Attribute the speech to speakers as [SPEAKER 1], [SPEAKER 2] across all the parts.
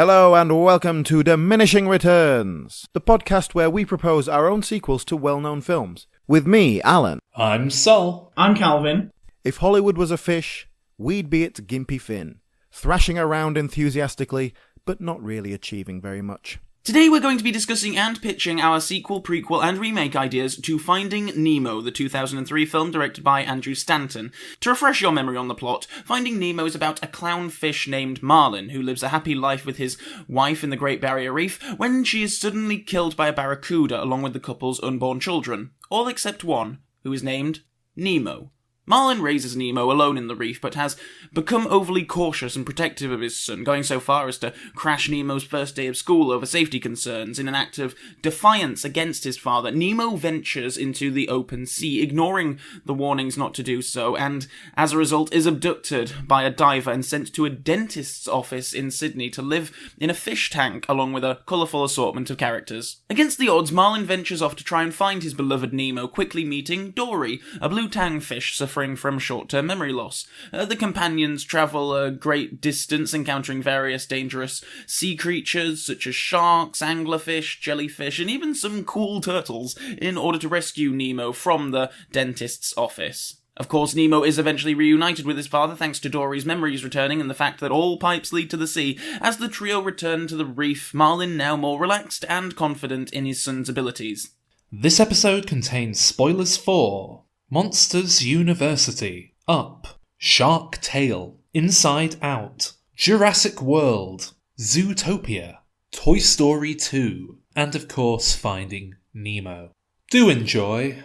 [SPEAKER 1] Hello and welcome to Diminishing Returns, the podcast where we propose our own sequels to well-known films. With me, Alan.
[SPEAKER 2] I'm Sol.
[SPEAKER 3] I'm Calvin.
[SPEAKER 1] If Hollywood was a fish, we'd be its gimpy fin, thrashing around enthusiastically, but not really achieving very much.
[SPEAKER 3] Today we're going to be discussing and pitching our sequel, prequel and remake ideas to Finding Nemo, the 2003 film directed by Andrew Stanton. To refresh your memory on the plot, Finding Nemo is about a clownfish named Marlin who lives a happy life with his wife in the Great Barrier Reef when she is suddenly killed by a barracuda along with the couple's unborn children, all except one, who is named Nemo. Marlin raises Nemo alone in the reef, but has become overly cautious and protective of his son, going so far as to crash Nemo's first day of school over safety concerns. In an act of defiance against his father, Nemo ventures into the open sea, ignoring the warnings not to do so, and as a result is abducted by a diver and sent to a dentist's office in Sydney to live in a fish tank along with a colourful assortment of characters. Against the odds, Marlin ventures off to try and find his beloved Nemo, quickly meeting Dory, a blue tangfish suffering from short-term memory loss. The companions travel a great distance, encountering various dangerous sea creatures such as sharks, anglerfish, jellyfish, and even some cool turtles in order to rescue Nemo from the dentist's office. Of course, Nemo is eventually reunited with his father thanks to Dory's memories returning and the fact that all pipes lead to the sea. As the trio return to the reef, Marlin now more relaxed and confident in his son's abilities.
[SPEAKER 2] This episode contains spoilers for Monsters University, Up, Shark Tale, Inside Out, Jurassic World, Zootopia, Toy Story 2, and of course Finding Nemo. Do enjoy!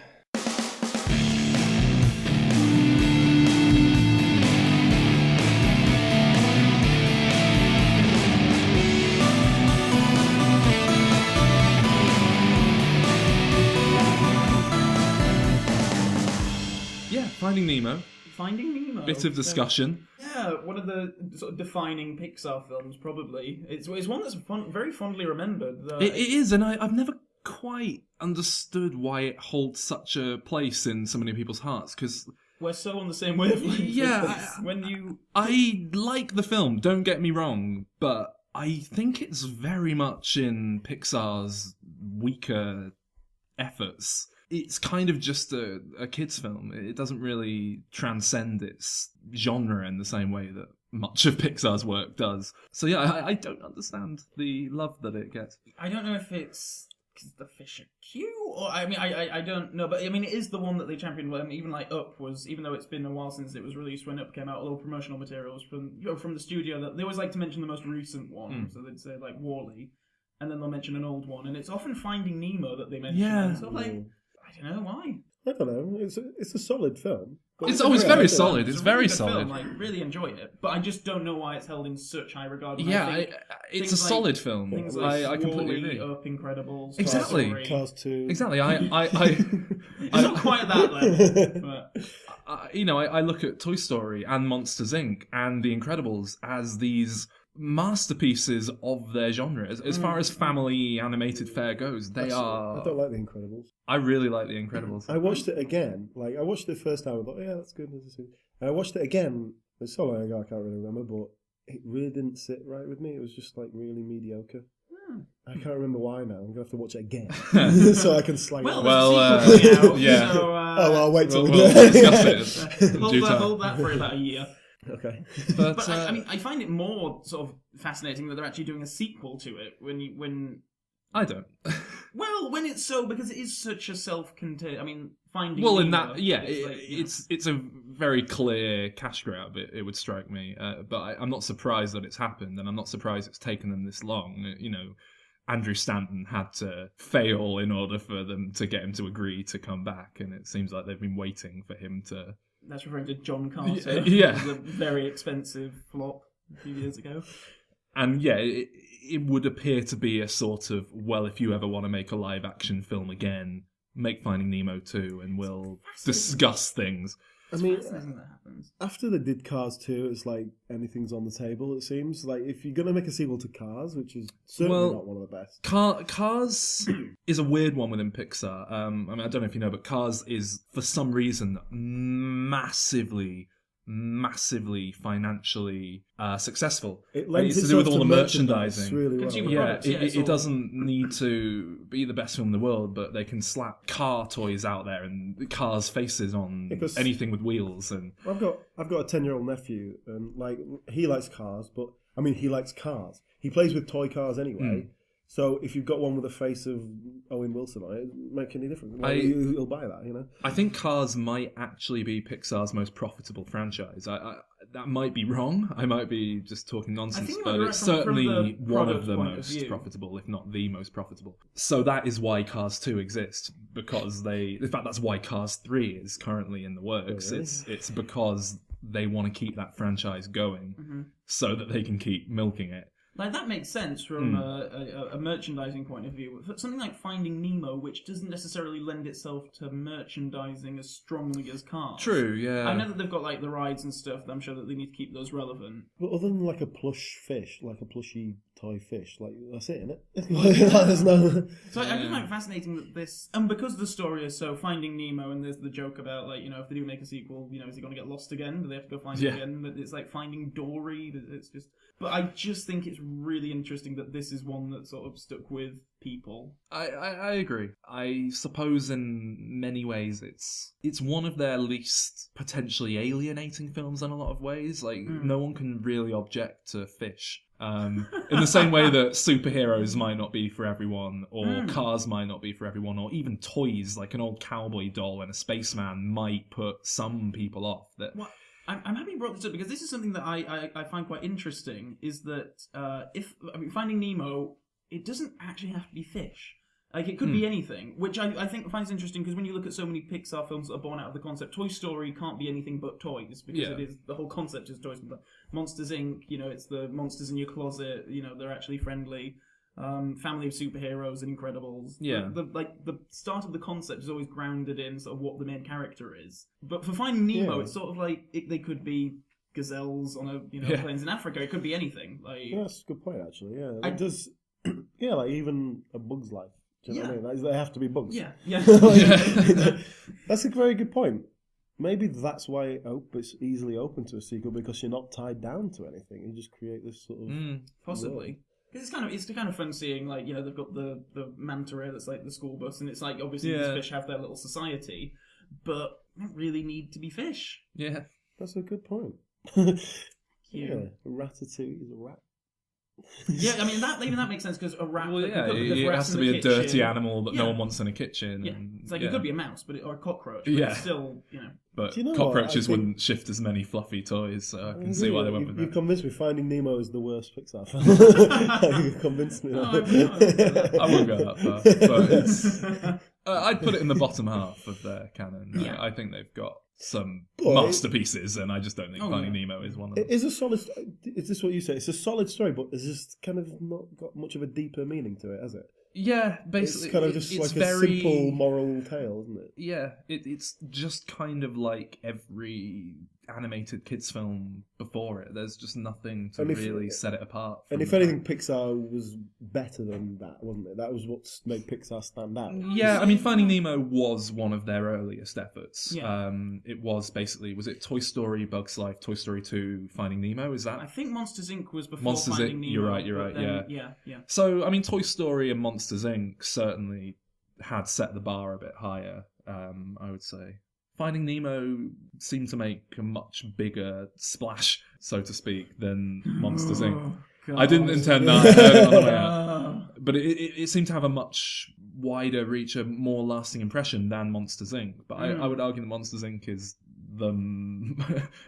[SPEAKER 2] Finding Nemo.
[SPEAKER 3] Finding Nemo.
[SPEAKER 2] Bit of discussion.
[SPEAKER 3] Yeah, one of the sort of defining Pixar films, probably. It's one that's very fondly remembered.
[SPEAKER 2] It is, and I've never quite understood why it holds such a place in so many people's hearts, because
[SPEAKER 3] we're so on the same wavelength.
[SPEAKER 2] Yeah, I like the film, don't get me wrong, but I think it's very much in Pixar's weaker efforts. It's kind of just a kid's film. It doesn't really transcend its genre in the same way that much of Pixar's work does. So yeah, I don't understand the love that it gets.
[SPEAKER 3] I don't know if it's because the fish are cute, or I don't know, but I mean, it is the one that they championed. Even like Up was, even though it's been a while since it was released, when Up came out, all promotional materials from the studio, that they always like to mention the most recent one. So they'd say like WALL-E, and then they'll mention an old one, and it's often Finding Nemo that they mention.
[SPEAKER 2] Yeah.
[SPEAKER 3] So I don't know why.
[SPEAKER 4] I don't know. It's a solid film.
[SPEAKER 2] It's always very solid. It's very solid.
[SPEAKER 3] I really enjoy it, but I just don't know why it's held in such high regard.
[SPEAKER 2] Yeah, it's a solid film. I completely agree.
[SPEAKER 3] Up, Incredibles,
[SPEAKER 2] exactly.
[SPEAKER 4] Cars 2.
[SPEAKER 2] Exactly.
[SPEAKER 3] It's not quite at that level. But
[SPEAKER 2] I look at Toy Story and Monsters Inc. and The Incredibles as these masterpieces of their genre. As far as family animated fare goes, they are.
[SPEAKER 4] I don't like The Incredibles.
[SPEAKER 2] I really like The Incredibles.
[SPEAKER 4] I watched it again. I watched it the first time. I thought, yeah, that's good. And I watched it again. It's so long ago, I can't really remember, but it really didn't sit right with me. It was just really mediocre. I can't remember why now. I'm gonna have to watch it again so I can slag it.
[SPEAKER 2] Yeah.
[SPEAKER 4] So, I'll wait till
[SPEAKER 2] we'll discuss it.
[SPEAKER 3] Hold that for about a year.
[SPEAKER 4] Okay.
[SPEAKER 3] But I find it more sort of fascinating that they're actually doing a sequel to it when
[SPEAKER 2] I don't.
[SPEAKER 3] Well, when it's so, because it is such a self-contained. I mean, Finding
[SPEAKER 2] Nemo,
[SPEAKER 3] in
[SPEAKER 2] that, yeah, it's a very clear cash grab. It would strike me, but I'm not surprised that it's happened, and I'm not surprised it's taken them this long. Andrew Stanton had to fail in order for them to get him to agree to come back, and it seems like they've been waiting for him to.
[SPEAKER 3] That's referring to John Carter.
[SPEAKER 2] Yeah,
[SPEAKER 3] it was a very expensive flop a few years ago.
[SPEAKER 2] And yeah, it would appear to be a sort of, well, if you ever want to make a live-action film again, make Finding Nemo 2, and we'll discuss things.
[SPEAKER 4] I mean, after they did Cars 2, it's like anything's on the table, it seems. Like, if you're going to make a sequel to Cars, which is certainly not one of the best.
[SPEAKER 2] Cars is a weird one within Pixar. I don't know if you know, but Cars is, for some reason, massively massively financially successful.
[SPEAKER 4] It
[SPEAKER 2] And
[SPEAKER 4] lends
[SPEAKER 2] it's to do with
[SPEAKER 4] itself
[SPEAKER 2] all
[SPEAKER 4] to
[SPEAKER 2] the
[SPEAKER 4] merchandise
[SPEAKER 2] merchandising.
[SPEAKER 4] really well.
[SPEAKER 5] Consumer
[SPEAKER 2] Yeah,
[SPEAKER 5] products, it's
[SPEAKER 2] it
[SPEAKER 5] all-
[SPEAKER 2] doesn't need to be the best film in the world, but they can slap car toys out there and cars' faces on
[SPEAKER 4] Because-
[SPEAKER 2] anything with wheels. And
[SPEAKER 4] I've got a 10-year-old nephew, and like he likes cars, but I mean he likes cars. He plays with toy cars anyway. So if you've got one with a face of Owen Wilson on it, it doesn't make any difference. Like, he'll buy that, you know.
[SPEAKER 2] I think Cars might actually be Pixar's most profitable franchise. That might be wrong. I might be just talking nonsense,
[SPEAKER 5] think
[SPEAKER 2] but
[SPEAKER 5] you're
[SPEAKER 2] it's
[SPEAKER 5] right from the
[SPEAKER 2] certainly one of
[SPEAKER 5] product
[SPEAKER 2] the
[SPEAKER 5] point of
[SPEAKER 2] most
[SPEAKER 5] view.
[SPEAKER 2] profitable, if not the most profitable. So that is why Cars 2 exists, because in fact, that's why Cars 3 is currently in the works.
[SPEAKER 4] Oh, really?
[SPEAKER 2] It's because they want to keep that franchise going so that they can keep milking it.
[SPEAKER 5] Like, that makes sense from a merchandising point of view. But something like Finding Nemo, which doesn't necessarily lend itself to merchandising as strongly as Cars.
[SPEAKER 2] True, yeah.
[SPEAKER 5] I know that they've got like the rides and stuff. I'm sure that they need to keep those relevant.
[SPEAKER 4] But other than like a plush fish, like a plushy toy fish, like that's it, isn't it? There's no.
[SPEAKER 5] So I do find it fascinating that this, and because the story is so Finding Nemo, and there's the joke about like, you know, if they do make a sequel, you know, is he going to get lost again? Do they have to go find him again? But it's like Finding Dory. It's just, but I just think it's really interesting that this is one that sort of stuck with people.
[SPEAKER 2] I agree. I suppose in many ways it's one of their least potentially alienating films in a lot of ways. Like no one can really object to fish. In the same way that superheroes might not be for everyone, or cars might not be for everyone, or even toys like an old cowboy doll and a spaceman might put some people off. That
[SPEAKER 5] What? I'm happy you brought this up because this is something that I find quite interesting. Is that Finding Nemo, it doesn't actually have to be fish. Like, it could be anything, which I think finds interesting because when you look at so many Pixar films that are born out of the concept, Toy Story can't be anything but toys because it is the whole concept is toys. Monsters Inc., you know, it's the monsters in your closet. You know, they're actually friendly. Family of superheroes and Incredibles.
[SPEAKER 2] Yeah.
[SPEAKER 5] The start of the concept is always grounded in sort of what the main character is. But for Finding Nemo, it's sort of like they could be gazelles on plains in Africa. It could be anything. Like,
[SPEAKER 4] Yeah, that's a good point, actually. Yeah, it does. Yeah, like even A Bug's Life. Do you know what I mean? Like, they have to be bugs.
[SPEAKER 5] yeah.
[SPEAKER 4] That's a very good point. Maybe that's why it's easily open to a sequel, because you're not tied down to anything. You just create this sort of
[SPEAKER 5] Possibly. Because it's kind of fun seeing, like, you know, they've got the manta ray that's like the school bus, and it's like, obviously these fish have their little society, but they don't really need to be fish.
[SPEAKER 2] yeah.
[SPEAKER 4] That's a good point.
[SPEAKER 5] Yeah.
[SPEAKER 4] Ratatouille is a rat.
[SPEAKER 5] Yeah, I mean, that makes sense, because a rat...
[SPEAKER 2] Well, yeah,
[SPEAKER 5] because
[SPEAKER 2] it
[SPEAKER 5] rats
[SPEAKER 2] has to
[SPEAKER 5] in the
[SPEAKER 2] be a dirty
[SPEAKER 5] kitchen-
[SPEAKER 2] animal that no
[SPEAKER 5] Yeah.
[SPEAKER 2] one wants in a kitchen.
[SPEAKER 5] Yeah,
[SPEAKER 2] And,
[SPEAKER 5] it's like it could be a mouse, or a cockroach, but
[SPEAKER 2] Yeah.
[SPEAKER 5] it's still, you know...
[SPEAKER 2] But
[SPEAKER 4] Do you know what?
[SPEAKER 2] cockroaches
[SPEAKER 4] I think-
[SPEAKER 2] wouldn't shift as many fluffy toys, so I can see why they went with
[SPEAKER 4] You've
[SPEAKER 2] that.
[SPEAKER 4] convinced me. Finding Nemo is the worst Pixar film. You've convinced me.
[SPEAKER 5] I
[SPEAKER 2] wouldn't go that far, but it's... I'd put it in the bottom half of their canon.
[SPEAKER 5] Yeah.
[SPEAKER 2] I think they've got some
[SPEAKER 4] But
[SPEAKER 2] masterpieces, and I just don't think Finding Nemo is one of them.
[SPEAKER 4] It is a solid. Is this what you say? It's a solid story, but it's just kind of not got much of a deeper meaning to it, has it?
[SPEAKER 2] Yeah, basically,
[SPEAKER 4] It's kind of just
[SPEAKER 2] it's
[SPEAKER 4] like
[SPEAKER 2] very
[SPEAKER 4] a simple moral tale, isn't it?
[SPEAKER 2] Yeah, it's just kind of like every animated kids film before it. There's just nothing to
[SPEAKER 4] And if-
[SPEAKER 2] really set it apart.
[SPEAKER 4] And
[SPEAKER 2] from
[SPEAKER 4] if
[SPEAKER 2] that.
[SPEAKER 4] anything, Pixar was better than that, wasn't it? That was what made Pixar stand out.
[SPEAKER 2] Yeah, I mean, Finding Nemo was one of their earliest efforts.
[SPEAKER 5] Yeah.
[SPEAKER 2] It was basically, was it Toy Story, Bug's Life, Toy Story 2, Finding Nemo? Is that?
[SPEAKER 5] I think Monsters Inc. was before
[SPEAKER 2] Monsters
[SPEAKER 5] Finding
[SPEAKER 2] Inc.,
[SPEAKER 5] Nemo.
[SPEAKER 2] you're right,
[SPEAKER 5] but then- yeah.
[SPEAKER 2] So, I mean, Toy Story and Monsters Inc. certainly had set the bar a bit higher, I would say. Finding Nemo seemed to make a much bigger splash, so to speak, than Monsters Inc. I didn't intend that. I heard it on the way out. But it seemed to have a much wider reach, a more lasting impression than Monsters Inc. But I would argue that Monsters Inc. is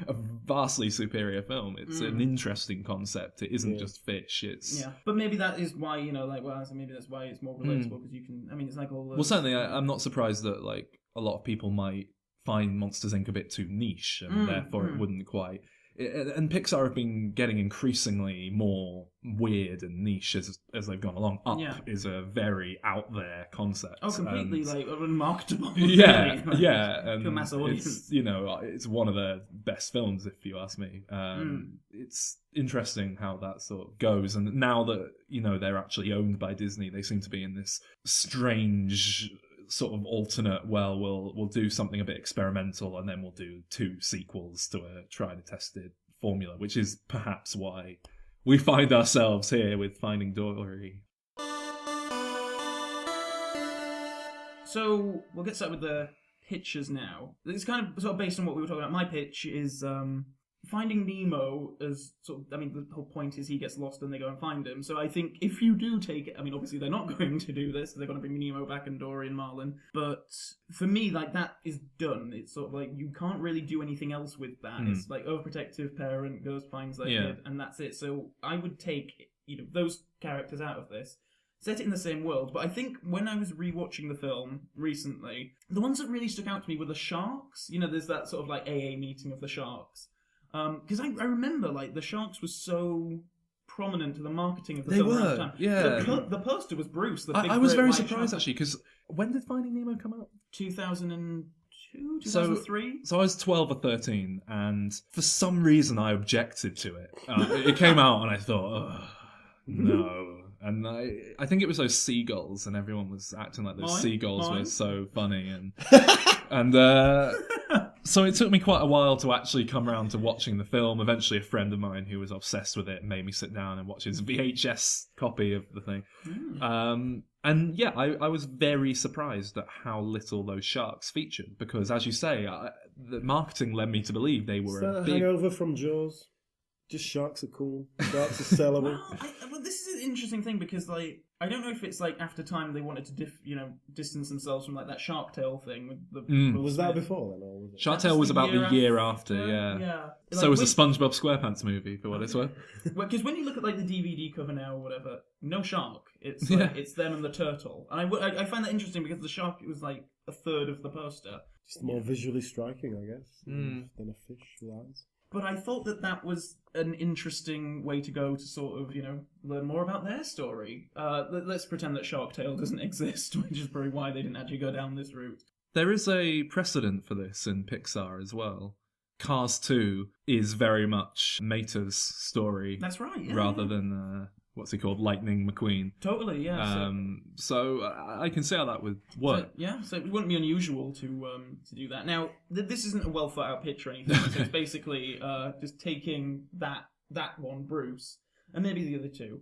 [SPEAKER 2] a vastly superior film. It's an interesting concept. It isn't just fish. It's
[SPEAKER 5] But maybe that is why, you know, like, well, so maybe that's why it's more relatable, because you can, I mean, it's like all
[SPEAKER 2] well, certainly I'm not surprised that like a lot of people might find Monsters Inc. a bit too niche, and therefore it wouldn't quite. And Pixar have been getting increasingly more weird and niche as they've gone along. Up is a very out there concept.
[SPEAKER 5] Oh, completely,
[SPEAKER 2] and,
[SPEAKER 5] like, unmarketable.
[SPEAKER 2] Yeah,
[SPEAKER 5] really.
[SPEAKER 2] yeah, and
[SPEAKER 5] To a mass audience.
[SPEAKER 2] it's, you know, it's one of their best films, if you ask me. It's interesting how that sort of goes, and now that, you know, they're actually owned by Disney, they seem to be in this strange sort of alternate, well, we'll do something a bit experimental and then we'll do 2 sequels to a tried and tested formula, which is perhaps why we find ourselves here with Finding Dory.
[SPEAKER 5] So we'll get started with the pitches now. It's kind of sort of based on what we were talking about. My pitch is Finding Nemo as sort of, I mean, the whole point is he gets lost and they go and find him. So I think if you do take it, I mean, obviously they're not going to do this. They're going to bring Nemo back and Dory and Marlin. But for me, like, that is done. It's sort of like, you can't really do anything else with that. It's like overprotective parent goes, finds that kid, and that's it. So I would take, those characters out of this, set it in the same world. But I think when I was rewatching the film recently, the ones that really stuck out to me were the sharks. There's that sort of like AA meeting of the sharks. Because I remember, like, the sharks were so prominent to the marketing of the film at the time.
[SPEAKER 2] Yeah.
[SPEAKER 5] The poster was Bruce.
[SPEAKER 2] I was very surprised, actually, because when did Finding Nemo come out?
[SPEAKER 5] 2002, 2003?
[SPEAKER 2] So I was 12 or 13, and for some reason I objected to it. It came out, and I thought, oh, no. And I think it was those seagulls, and everyone was acting like those seagulls were so funny, and so it took me quite a while to actually come around to watching the film. Eventually, a friend of mine who was obsessed with it made me sit down and watch his VHS copy of the thing. And yeah, I was very surprised at how little those sharks featured, because, as you say, the marketing led me to believe they were a big
[SPEAKER 4] hangover from Jaws. Just sharks are cool. Sharks are sellable.
[SPEAKER 5] Well, this is an interesting thing because, like, I don't know if it's like after time they wanted to distance themselves from like that Shark Tale thing with the.
[SPEAKER 4] Was that before then, or was it?
[SPEAKER 2] Shark Tale was about the year after, yeah.
[SPEAKER 5] Yeah.
[SPEAKER 2] So was the SpongeBob SquarePants movie, for what it's worth.
[SPEAKER 5] Because when you look at like the DVD cover now or whatever, no shark. It's like, it's them and the turtle, and I find that interesting because the shark was like a third of the poster.
[SPEAKER 4] Just more visually striking, I guess, than a fish with eyes.
[SPEAKER 5] But I thought that was an interesting way to go to sort of, learn more about their story. Let's pretend that Shark Tale doesn't exist, which is probably why they didn't actually go down this route.
[SPEAKER 2] There is a precedent for this in Pixar as well. Cars 2 is very much Mater's story.
[SPEAKER 5] That's right, yeah.
[SPEAKER 2] Rather than, what's he called, Lightning McQueen.
[SPEAKER 5] Totally, yeah.
[SPEAKER 2] So I can see how that would work.
[SPEAKER 5] So it wouldn't be unusual to do that. Now, this isn't a well thought out pitch or anything. So it's basically just taking that one, Bruce, and maybe the other two,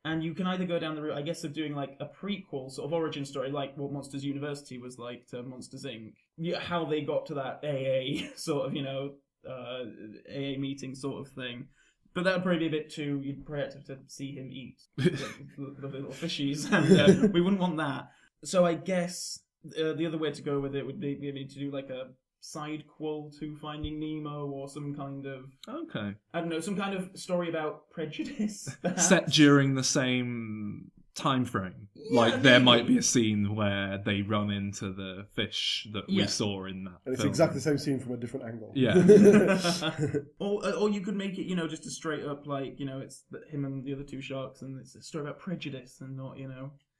[SPEAKER 5] and you can either go down the route, I guess, of doing like a prequel sort of origin story, like what Monsters University was like to Monsters Inc. How they got to that AA sort of AA meeting sort of thing. But that would probably be a bit too... You'd probably have to see him eat the little fishies, and we wouldn't want that. So I guess the other way to go with it would be maybe to do like a sidequel to Finding Nemo, or some kind of...
[SPEAKER 2] Okay.
[SPEAKER 5] I don't know, some kind of story about prejudice, perhaps.
[SPEAKER 2] Set during the same time frame. Like, there might be a scene where they run into the fish that we saw in that
[SPEAKER 4] and it's
[SPEAKER 2] film.
[SPEAKER 4] exactly the same scene from a different angle.
[SPEAKER 2] Yeah.
[SPEAKER 5] or you could make it, just a straight up, like, it's him and the other two sharks, and it's a story about prejudice and not,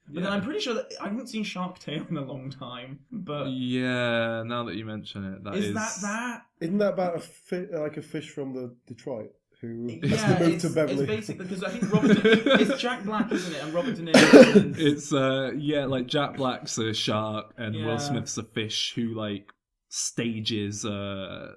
[SPEAKER 5] But then I'm pretty sure that I haven't seen Shark Tale in a long time. But
[SPEAKER 2] yeah, now that you mention it, that is
[SPEAKER 5] that?
[SPEAKER 4] Isn't that about a fish from the Detroit who has to move to Beverly?
[SPEAKER 5] It's basically because I think it's Jack Black, isn't it? And Robert De Niro.
[SPEAKER 2] It's like Jack Black's a shark and Will Smith's a fish who like stages a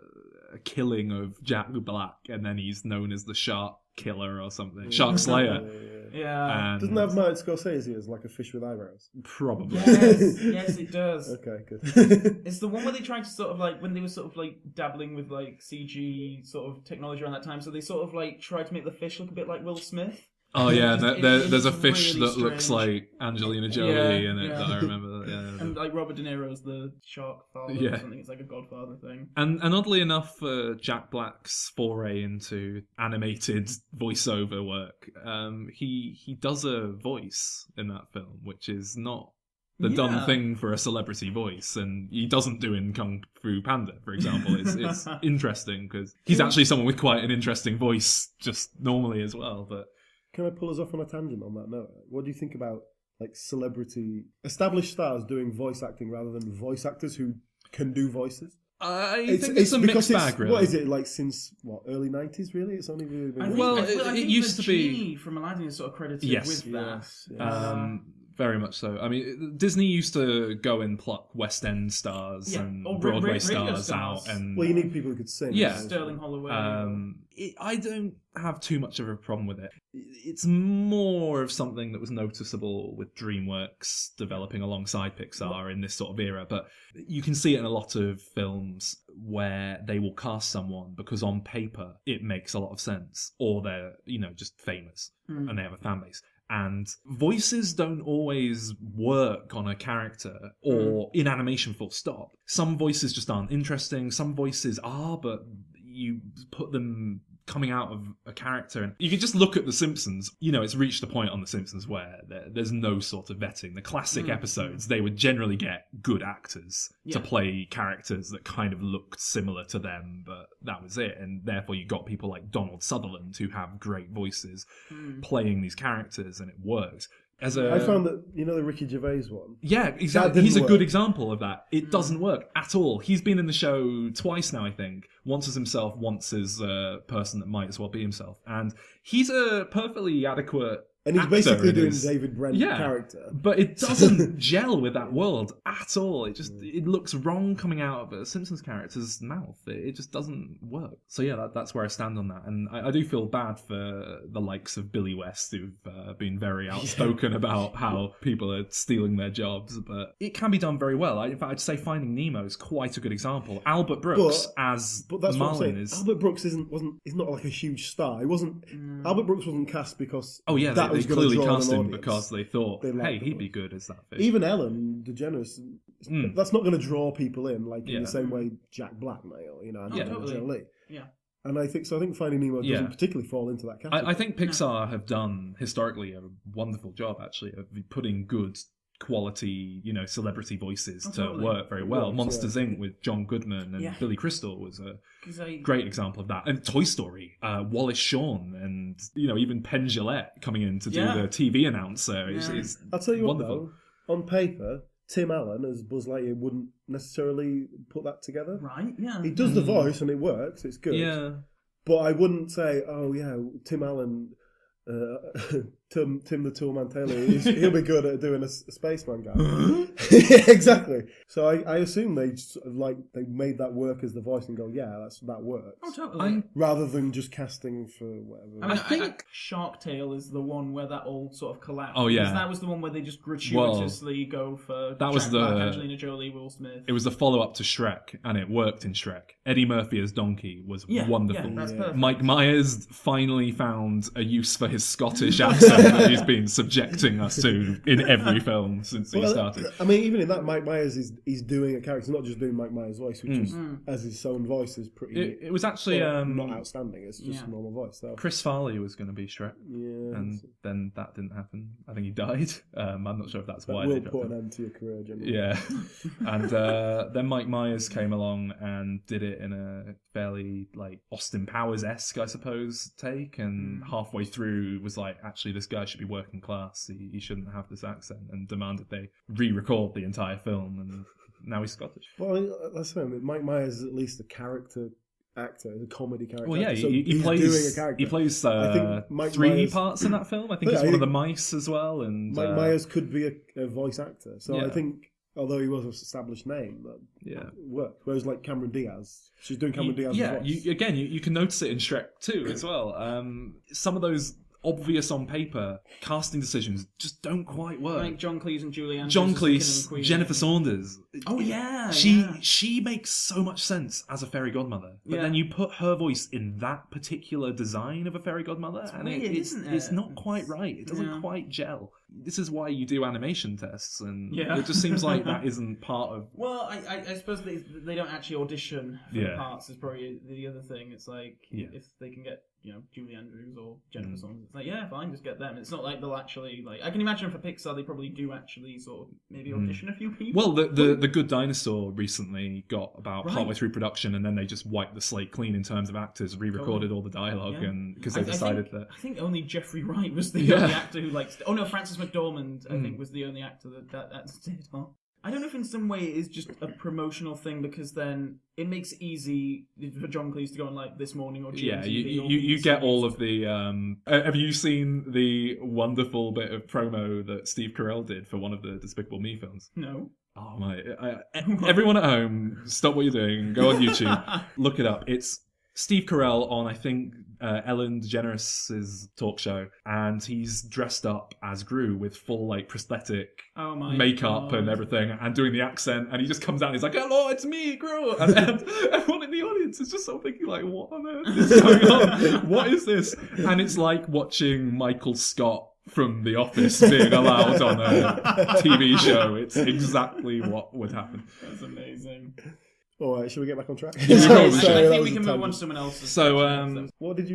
[SPEAKER 2] killing of Jack Black, and then he's known as the Shark Killer or something, Shark Slayer.
[SPEAKER 5] Yeah.
[SPEAKER 4] Doesn't that have Martin Scorsese as like a fish with eyebrows?
[SPEAKER 2] Probably.
[SPEAKER 5] Yes, it does.
[SPEAKER 4] Okay, good.
[SPEAKER 5] It's the one where they tried to sort of like, when they were sort of like dabbling with like CG sort of technology around that time, so they sort of like tried to make the fish look a bit like Will Smith.
[SPEAKER 2] Oh yeah, there's a fish
[SPEAKER 5] really
[SPEAKER 2] that looks like Angelina Jolie in it that I remember.
[SPEAKER 5] And like Robert De Niro's the shark father or something. It's like a Godfather thing.
[SPEAKER 2] And oddly enough, Jack Black's foray into animated voiceover work, he does a voice in that film, which is not the done thing for a celebrity voice, and he doesn't do in Kung Fu Panda, for example. It's interesting because he's actually someone with quite an interesting voice just normally as well, but.
[SPEAKER 4] Can I pull us off on a tangent on that note? What do you think about like celebrity established stars doing voice acting rather than voice actors who can do voices?
[SPEAKER 2] I think it's a mixed bag, really.
[SPEAKER 4] What is it, like since, early 90s, really? It's only really been...
[SPEAKER 2] It used to be...
[SPEAKER 5] from Aladdin is sort of credited with that.
[SPEAKER 4] Yes.
[SPEAKER 2] Very much so. I mean, Disney used to go and pluck West End stars and
[SPEAKER 5] or
[SPEAKER 2] Broadway
[SPEAKER 5] radio
[SPEAKER 2] stars out, and
[SPEAKER 4] Well, you need people who could sing.
[SPEAKER 2] Yeah.
[SPEAKER 5] Sterling Holloway.
[SPEAKER 2] I don't have too much of a problem with it. It's more of something that was noticeable with DreamWorks developing alongside Pixar in this sort of era, but you can see it in a lot of films where they will cast someone because on paper it makes a lot of sense, or they're, just famous and they have a fan base. And voices don't always work on a character or in animation full stop. Some voices just aren't interesting. Some voices are, but you put them coming out of a character. And you can just look at The Simpsons. It's reached a point on The Simpsons where there's no sort of vetting. The classic episodes, they would generally get good actors to play characters that kind of looked similar to them, but that was it. And therefore you got people like Donald Sutherland who have great voices playing these characters, and it worked.
[SPEAKER 4] I found that, the Ricky Gervais one.
[SPEAKER 2] Yeah, exactly. He's a good example of that. It doesn't work at all. He's been in the show twice now, I think. Once as himself, once as a person that might as well be himself. And he's a perfectly adequate
[SPEAKER 4] And he's
[SPEAKER 2] actor
[SPEAKER 4] basically doing David Brent character.
[SPEAKER 2] But it doesn't gel with that world at all. It looks wrong coming out of a Simpsons character's mouth. It just doesn't work. So yeah, that's where I stand on that. And I do feel bad for the likes of Billy West, who've been very outspoken about how people are stealing their jobs. But it can be done very well. In fact, I'd say Finding Nemo is quite a good example. Albert Brooks as
[SPEAKER 4] that's
[SPEAKER 2] Marlin is...
[SPEAKER 4] Albert Brooks is not like a huge star. He wasn't. Albert Brooks wasn't cast because.
[SPEAKER 2] Oh yeah,
[SPEAKER 4] that
[SPEAKER 2] they
[SPEAKER 4] was
[SPEAKER 2] clearly
[SPEAKER 4] draw
[SPEAKER 2] cast
[SPEAKER 4] an
[SPEAKER 2] him
[SPEAKER 4] audience.
[SPEAKER 2] because they thought,
[SPEAKER 4] They liked
[SPEAKER 2] hey,
[SPEAKER 4] him.
[SPEAKER 2] he'd be good as that fish.
[SPEAKER 4] Even Ellen DeGeneres, that's not going to draw people in in
[SPEAKER 2] Yeah.
[SPEAKER 4] the same way Jack Black may, or Angelina
[SPEAKER 5] totally.
[SPEAKER 4] Jolie.
[SPEAKER 5] Yeah.
[SPEAKER 4] And I think Finding Nemo doesn't particularly fall into that category.
[SPEAKER 2] I think Pixar have done historically a wonderful job actually of putting good quality, celebrity voices to
[SPEAKER 5] totally.
[SPEAKER 2] work very well.
[SPEAKER 4] Right,
[SPEAKER 2] Monsters Inc. with John Goodman and Billy Crystal was a great example of that. And Toy Story, Wallace Shawn, and even Penn Jillette coming in to do the TV announcer is
[SPEAKER 4] I'll tell you
[SPEAKER 2] wonderful.
[SPEAKER 4] what though, on paper, Tim Allen as Buzz Lightyear wouldn't necessarily put that together.
[SPEAKER 5] Right, yeah.
[SPEAKER 4] He does the voice and it works, it's good.
[SPEAKER 2] Yeah.
[SPEAKER 4] But I wouldn't say, oh yeah, Tim Allen, Tim the Toolman Taylor, he'll be good at doing a spaceman guy. Yeah, exactly. So I assume they made that work as the voice and go, yeah, that works.
[SPEAKER 5] Oh, totally.
[SPEAKER 4] Rather than just casting for whatever.
[SPEAKER 5] I think Shark Tale is the one where that all sort of collapsed.
[SPEAKER 2] Oh, yeah.
[SPEAKER 5] Because that was the one where they just gratuitously go for
[SPEAKER 2] that was
[SPEAKER 5] Jack Black, Angelina Jolie, Will Smith.
[SPEAKER 2] It was the follow-up to Shrek, and it worked in Shrek. Eddie Murphy as Donkey was wonderful.
[SPEAKER 5] Yeah, that's perfect.
[SPEAKER 2] Mike Myers finally found a use for his Scottish accent that he's been subjecting us to in every film since he started.
[SPEAKER 4] I mean, even in that, Mike Myers is doing a character, not just doing Mike Myers' voice, which is, as his own voice, is pretty...
[SPEAKER 2] It was actually...
[SPEAKER 4] not outstanding, it's just a normal voice. So.
[SPEAKER 2] Chris Farley was going to be Shrek,
[SPEAKER 4] yeah,
[SPEAKER 2] and then that didn't happen. I think he died. I'm not sure if that's why
[SPEAKER 4] will
[SPEAKER 2] they dropped
[SPEAKER 4] put
[SPEAKER 2] him.
[SPEAKER 4] an end to your career, generally.
[SPEAKER 2] Yeah. And then Mike Myers came along and did it in a fairly, Austin Powers-esque, I suppose, take, and halfway through was like, actually, this guy should be working class. He shouldn't have this accent, and demanded they re-record the entire film, and now he's Scottish.
[SPEAKER 4] Well, that's what I mean. Mike Myers is at least a character actor, a comedy character.
[SPEAKER 2] Well, yeah,
[SPEAKER 4] actor, so
[SPEAKER 2] he
[SPEAKER 4] he's
[SPEAKER 2] plays
[SPEAKER 4] doing a character.
[SPEAKER 2] He plays
[SPEAKER 4] I think Mike
[SPEAKER 2] 3
[SPEAKER 4] Myers,
[SPEAKER 2] parts in that film. I think
[SPEAKER 4] Yeah,
[SPEAKER 2] he's
[SPEAKER 4] I
[SPEAKER 2] one of the
[SPEAKER 4] think
[SPEAKER 2] mice as well. And
[SPEAKER 4] Mike Myers could be a voice actor. So
[SPEAKER 2] Yeah.
[SPEAKER 4] I think, although he was an established name, that worked. Whereas Cameron Diaz, she's doing Cameron Diaz's voice.
[SPEAKER 2] You can notice it in Shrek 2 as well. Some of those obvious on paper casting decisions just don't quite work.
[SPEAKER 5] Like John Cleese and Julie Andrews.
[SPEAKER 2] John
[SPEAKER 5] as the King and
[SPEAKER 2] Cleese,
[SPEAKER 5] Queen.
[SPEAKER 2] Jennifer Saunders.
[SPEAKER 5] Oh, yeah.
[SPEAKER 2] She makes so much sense as a fairy godmother, but then you put her voice in that particular design of a fairy godmother, and
[SPEAKER 5] weird, isn't it?
[SPEAKER 2] it's not quite right. It doesn't quite gel. This is why you do animation tests, and it just seems like that isn't part of...
[SPEAKER 5] Well, I suppose they don't actually audition for the parts is probably the other thing. It's like, if they can get, Julie Andrews or Jennifer Saunders, it's like, yeah, fine, just get them. It's not like they'll actually, I can imagine for Pixar, they probably do actually sort of maybe audition a few people.
[SPEAKER 2] Well, the Good Dinosaur recently got about partway through production, and then they just wiped the slate clean in terms of actors, re-recorded all the dialogue, and because they decided that...
[SPEAKER 5] I think only Jeffrey Wright was the only actor who, Francis McDormand, I think, was the only actor that did. Huh? I don't know if in some way it is just a promotional thing, because then it makes it easy for John Cleese to go on like This Morning or
[SPEAKER 2] Yeah,
[SPEAKER 5] GMTV or
[SPEAKER 2] you
[SPEAKER 5] BBC.
[SPEAKER 2] get all of the. Have you seen the wonderful bit of promo that Steve Carell did for one of the Despicable Me films?
[SPEAKER 5] No.
[SPEAKER 2] Oh my! Everyone at home, stop what you're doing. Go on YouTube, look it up. It's Steve Carell on, I think, Ellen DeGeneres' talk show, and he's dressed up as Gru with full like prosthetic
[SPEAKER 5] Oh my
[SPEAKER 2] makeup
[SPEAKER 5] God.
[SPEAKER 2] and everything, and doing the accent, and he just comes out and he's like, "Hello, it's me, Gru," and everyone in the audience is just sort of thinking like, "What on earth is going on? What is this?" And it's like watching Michael Scott from The Office being allowed on a TV show. It's exactly what would happen.
[SPEAKER 5] That's amazing.
[SPEAKER 4] All right, shall we get back on track?
[SPEAKER 2] Yeah,
[SPEAKER 5] I
[SPEAKER 4] Sorry, that
[SPEAKER 5] think
[SPEAKER 4] was
[SPEAKER 5] we
[SPEAKER 4] a
[SPEAKER 5] can move on to
[SPEAKER 4] tangent.
[SPEAKER 5] someone else's.
[SPEAKER 2] So,
[SPEAKER 5] section.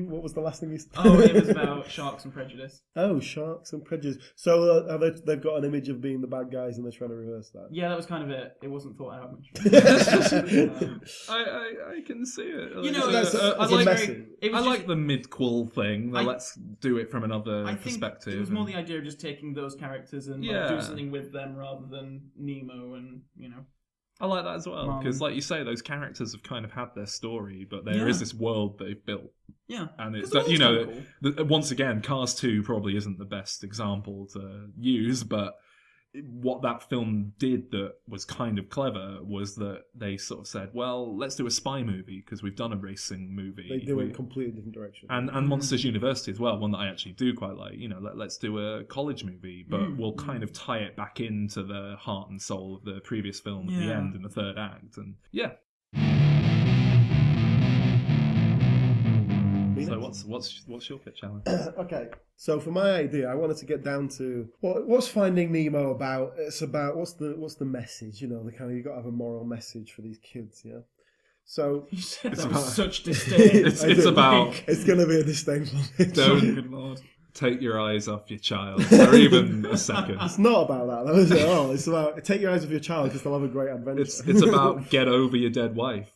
[SPEAKER 4] What was the last thing you said?
[SPEAKER 5] Oh, it was about Sharks and Prejudice.
[SPEAKER 4] Oh, Sharks and Prejudice. So they've got an image of being the bad guys and they're trying to reverse that.
[SPEAKER 5] Yeah, that was kind of it. It wasn't thought out much.
[SPEAKER 2] I can see it.
[SPEAKER 5] You know,
[SPEAKER 4] That's
[SPEAKER 2] I
[SPEAKER 4] it's
[SPEAKER 2] like
[SPEAKER 4] messy.
[SPEAKER 5] It was
[SPEAKER 2] I
[SPEAKER 5] just,
[SPEAKER 2] like the mid-quel thing. Let's do it from another
[SPEAKER 5] I think
[SPEAKER 2] perspective.
[SPEAKER 5] it was more the idea of just taking those characters and like,
[SPEAKER 2] Yeah.
[SPEAKER 5] do something with them rather than Nemo and, you know.
[SPEAKER 2] I like that as well, because,
[SPEAKER 5] Mom.
[SPEAKER 2] like you say, those characters have kind of had their story, but there is
[SPEAKER 5] Yeah.
[SPEAKER 2] this world they've built,
[SPEAKER 5] Yeah.
[SPEAKER 2] and it's
[SPEAKER 5] 'Cause the
[SPEAKER 2] you know,
[SPEAKER 5] world's kinda
[SPEAKER 2] once again, Cars 2 probably isn't the best example to use, but what that film did that was kind of clever was that they sort of said, well, let's do a spy movie because we've done a racing movie.
[SPEAKER 4] They went a completely different direction.
[SPEAKER 2] And Monsters University as well, one that I actually do quite like. You know, let's do a college movie, but we'll kind of tie it back into the heart and soul of the previous film at the
[SPEAKER 5] Yeah.
[SPEAKER 2] end in the third act. And yeah. So what's your pitch, Alan?
[SPEAKER 4] Okay, so for my idea, I wanted to get down to what's Finding Nemo about. It's about what's the message, you know, the kind of, you got to have a moral message for these kids, yeah. So
[SPEAKER 5] You said
[SPEAKER 2] It's
[SPEAKER 5] that
[SPEAKER 2] about-
[SPEAKER 5] with such disdain.
[SPEAKER 2] It's
[SPEAKER 4] I do.
[SPEAKER 2] about
[SPEAKER 4] it's going to be a disdainful.
[SPEAKER 2] don't
[SPEAKER 5] Good lord.
[SPEAKER 2] take your eyes off your child for even a second.
[SPEAKER 4] It's not about that, though, is it at all? It's about take your eyes off your child because they'll have a great adventure.
[SPEAKER 2] It's about get over your dead wife.